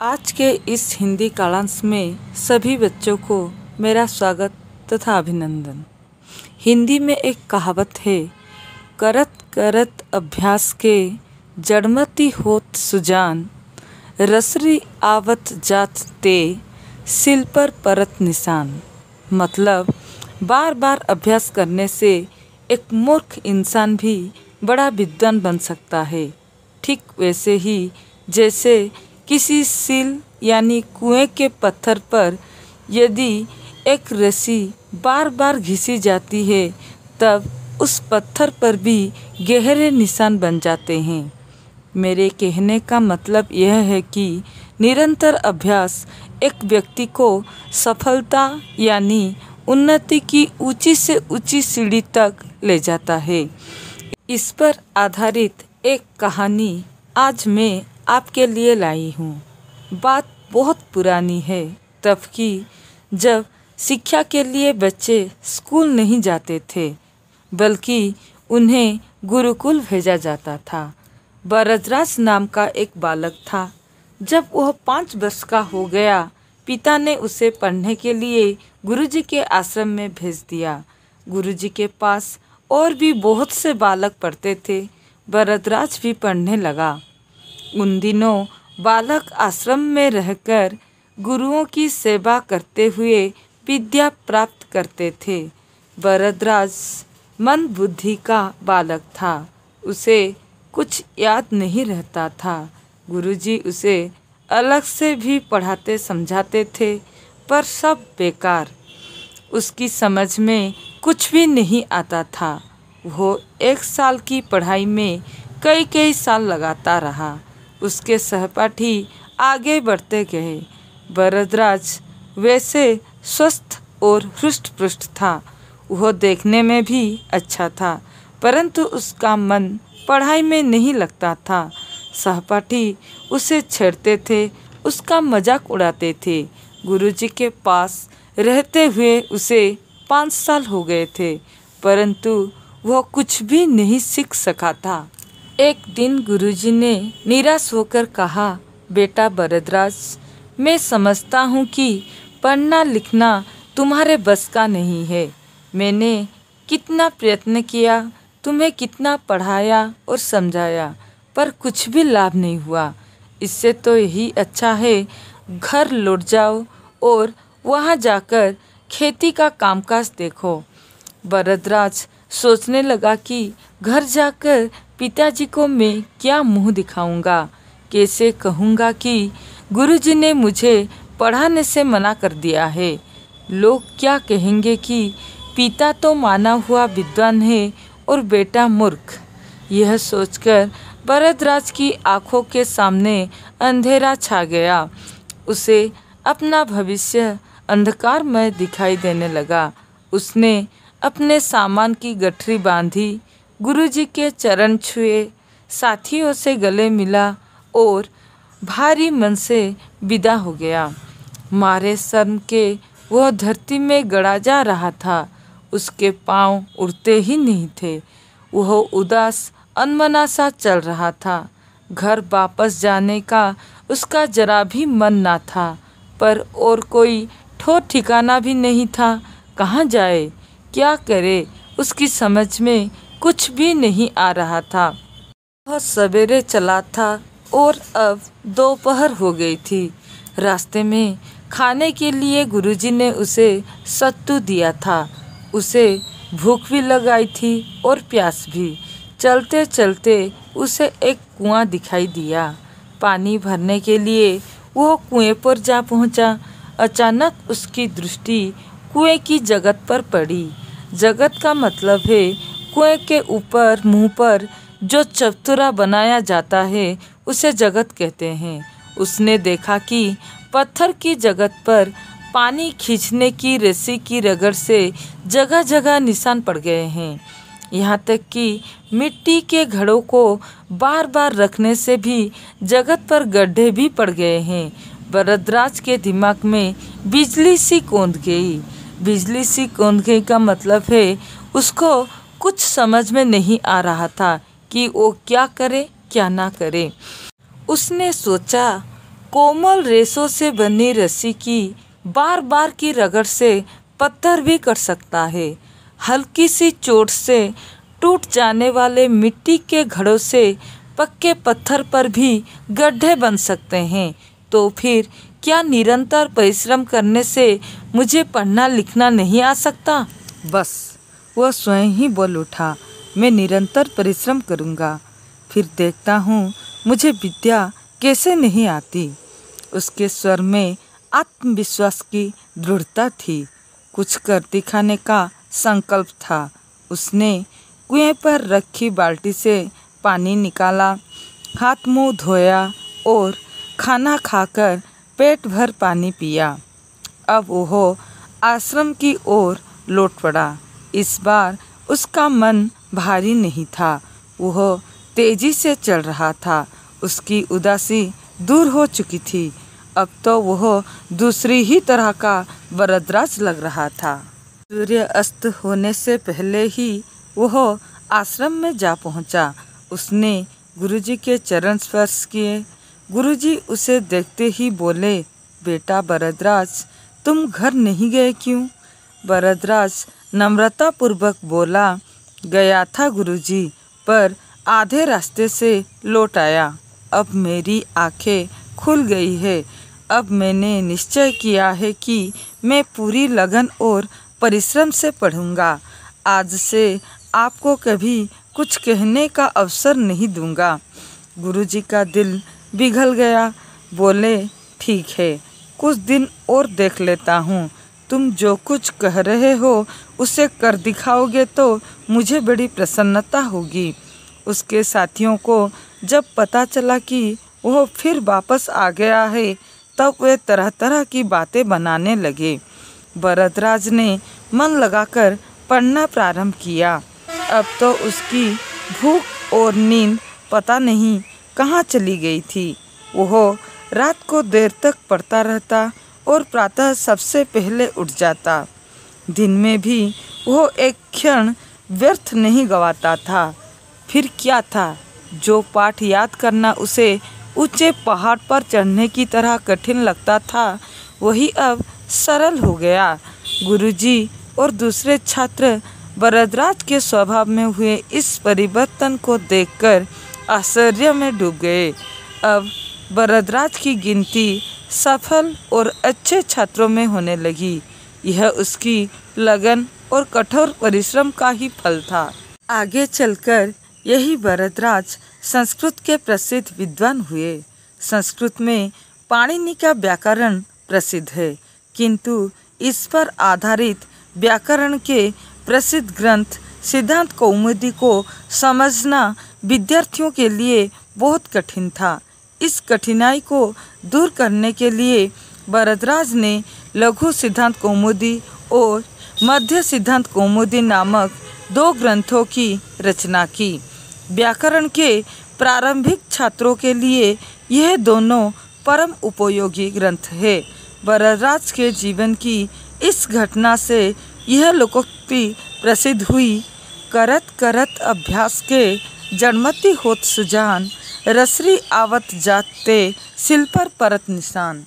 आज के इस हिंदी कालांश में सभी बच्चों को मेरा स्वागत तथा अभिनंदन। हिंदी में एक कहावत है, करत करत अभ्यास के जड़मति होत सुजान, रसरी आवत जात ते सिल पर परत निशान। मतलब बार बार अभ्यास करने से एक मूर्ख इंसान भी बड़ा विद्वान बन सकता है। ठीक वैसे ही जैसे किसी सील यानी कुएं के पत्थर पर यदि एक रस्सी बार बार घिसी जाती है तब उस पत्थर पर भी गहरे निशान बन जाते हैं। मेरे कहने का मतलब यह है कि निरंतर अभ्यास एक व्यक्ति को सफलता यानी उन्नति की ऊंची से ऊंची सीढ़ी तक ले जाता है। इस पर आधारित एक कहानी आज मैं आपके लिए लाई हूँ। बात बहुत पुरानी है, तब की जब शिक्षा के लिए बच्चे स्कूल नहीं जाते थे बल्कि उन्हें गुरुकुल भेजा जाता था। बरदराज नाम का एक बालक था। जब वह 5 वर्ष का हो गया, पिता ने उसे पढ़ने के लिए गुरुजी के आश्रम में भेज दिया। गुरुजी के पास और भी बहुत से बालक पढ़ते थे। बरदराज भी पढ़ने लगा। उन दिनों बालक आश्रम में रहकर गुरुओं की सेवा करते हुए विद्या प्राप्त करते थे। बरदराज मंद बुद्धि का बालक था। उसे कुछ याद नहीं रहता था। गुरुजी उसे अलग से भी पढ़ाते समझाते थे, पर सब बेकार। उसकी समझ में कुछ भी नहीं आता था। वो 1 साल की पढ़ाई में कई साल लगाता रहा। उसके सहपाठी आगे बढ़ते गए। बरदराज वैसे स्वस्थ और हृष्ट-पुष्ट था। वह देखने में भी अच्छा था, परंतु उसका मन पढ़ाई में नहीं लगता था। सहपाठी उसे छेड़ते थे, उसका मजाक उड़ाते थे। गुरुजी के पास रहते हुए उसे 5 साल हो गए थे, परंतु वह कुछ भी नहीं सीख सका था। एक दिन गुरुजी ने निराश होकर कहा, बेटा बरदराज, मैं समझता हूँ कि पढ़ना लिखना तुम्हारे बस का नहीं है। मैंने कितना प्रयत्न किया, तुम्हें कितना पढ़ाया और समझाया, पर कुछ भी लाभ नहीं हुआ। इससे तो यही अच्छा है घर लौट जाओ और वहाँ जाकर खेती का कामकाज देखो। बरदराज सोचने लगा कि घर जाकर पिताजी को मैं क्या मुंह दिखाऊंगा, कैसे कहूँगा कि गुरुजी ने मुझे पढ़ाने से मना कर दिया है। लोग क्या कहेंगे कि पिता तो माना हुआ विद्वान है और बेटा मूर्ख। यह सोचकर बरदराज की आंखों के सामने अंधेरा छा गया। उसे अपना भविष्य अंधकारमय दिखाई देने लगा। उसने अपने सामान की गठरी बांधी, गुरुजी के चरण छुए, साथियों से गले मिला और भारी मन से विदा हो गया। मारे शर्म के वह धरती में गड़ा जा रहा था। उसके पांव उड़ते ही नहीं थे। वह उदास अनमना सा चल रहा था। घर वापस जाने का उसका जरा भी मन ना था, पर और कोई ठौर ठिकाना भी नहीं था। कहाँ जाए, क्या करे, उसकी समझ में कुछ भी नहीं आ रहा था। वह सवेरे चला था और अब दोपहर हो गई थी। रास्ते में खाने के लिए गुरुजी ने उसे सत्तू दिया था। उसे भूख भी लगाई थी और प्यास भी। चलते चलते उसे एक कुआं दिखाई दिया। पानी भरने के लिए वह कुएं पर जा पहुंचा। अचानक उसकी दृष्टि कुएं की जगत पर पड़ी। जगत का मतलब है कुएं के ऊपर मुंह पर जो चबूतरा बनाया जाता है, उसे जगत कहते हैं। उसने देखा कि पत्थर की जगत पर पानी खींचने की रस्सी की रगड़ से जगह जगह निशान पड़ गए हैं। यहाँ तक कि मिट्टी के घड़ों को बार बार रखने से भी जगत पर गड्ढे भी पड़ गए हैं। बरदराज के दिमाग में बिजली सी कौंध गई। बिजली सी कौंध गई का मतलब है उसको कुछ समझ में नहीं आ रहा था कि वो क्या करे क्या ना करे। उसने सोचा, कोमल रेशों से बनी रस्सी की बार बार की रगड़ से पत्थर भी कट सकता है। हल्की सी चोट से टूट जाने वाले मिट्टी के घड़ों से पक्के पत्थर पर भी गड्ढे बन सकते हैं। तो फिर क्या निरंतर परिश्रम करने से मुझे पढ़ना लिखना नहीं आ सकता? बस वह स्वयं ही बोल उठा, मैं निरंतर परिश्रम करूँगा, फिर देखता हूँ मुझे विद्या कैसे नहीं आती। उसके स्वर में आत्मविश्वास की दृढ़ता थी, कुछ कर दिखाने का संकल्प था। उसने कुएं पर रखी बाल्टी से पानी निकाला, हाथ मुंह धोया और खाना खाकर पेट भर पानी पिया। अब वह आश्रम की ओर लौट पड़ा। इस बार उसका मन भारी नहीं था, वह तेजी से चल रहा था। उसकी उदासी दूर हो चुकी थी। अब तो वह दूसरी ही तरह का वरदराज लग रहा था। सूर्य अस्त होने से पहले ही वह आश्रम में जा पहुंचा। उसने गुरुजी के चरण स्पर्श किए। गुरुजी उसे देखते ही बोले, बेटा वरदराज, तुम घर नहीं गए क्यों? वरदराज नम्रता पूर्वक बोला, गया था गुरुजी, पर आधे रास्ते से लौट आया। अब मेरी आंखें खुल गई है। अब मैंने निश्चय किया है कि मैं पूरी लगन और परिश्रम से पढ़ूंगा। आज से आपको कभी कुछ कहने का अवसर नहीं दूंगा। गुरुजी का दिल पिघल गया। बोले, ठीक है, कुछ दिन और देख लेता हूँ। तुम जो कुछ कह रहे हो उसे कर दिखाओगे तो मुझे बड़ी प्रसन्नता होगी। उसके साथियों को जब पता चला कि वह फिर वापस आ गया है, तब वे तरह तरह की बातें बनाने लगे। वरदराज ने मन लगाकर पढ़ना प्रारंभ किया। अब तो उसकी भूख और नींद पता नहीं कहाँ चली गई थी। वह रात को देर तक पढ़ता रहता और प्रातः सबसे पहले उठ जाता। दिन में भी वह एक क्षण व्यर्थ नहीं गंवाता था। फिर क्या था? जो पाठ याद करना उसे ऊंचे पहाड़ पर चढ़ने की तरह कठिन लगता था, वही अब सरल हो गया। गुरुजी और दूसरे छात्र वरदराज के स्वभाव में हुए इस परिवर्तन को देखकर आश्चर्य में डूब गए। अब वरदराज की गिनती सफल और अच्छे छात्रों में होने लगी। यह उसकी लगन और कठोर परिश्रम का ही फल था। आगे चलकर यही वरदराज संस्कृत के प्रसिद्ध विद्वान हुए। संस्कृत में पाणिनि का व्याकरण प्रसिद्ध है, किंतु इस पर आधारित व्याकरण के प्रसिद्ध ग्रंथ सिद्धांत कौमुदी को समझना विद्यार्थियों के लिए बहुत कठिन था। इस कठिनाई को दूर करने के लिए वरदराज ने लघु सिद्धांत कौमुदी और मध्य सिद्धांत कौमुदी नामक 2 ग्रंथों की रचना की। व्याकरण के प्रारंभिक छात्रों के लिए यह दोनों परम उपयोगी ग्रंथ है। वरदराज के जीवन की इस घटना से यह लोकोक्ति प्रसिद्ध हुई, करत करत अभ्यास के जड़मति होत सुजान, रसरी आवत जाते सिल पर परत निशान।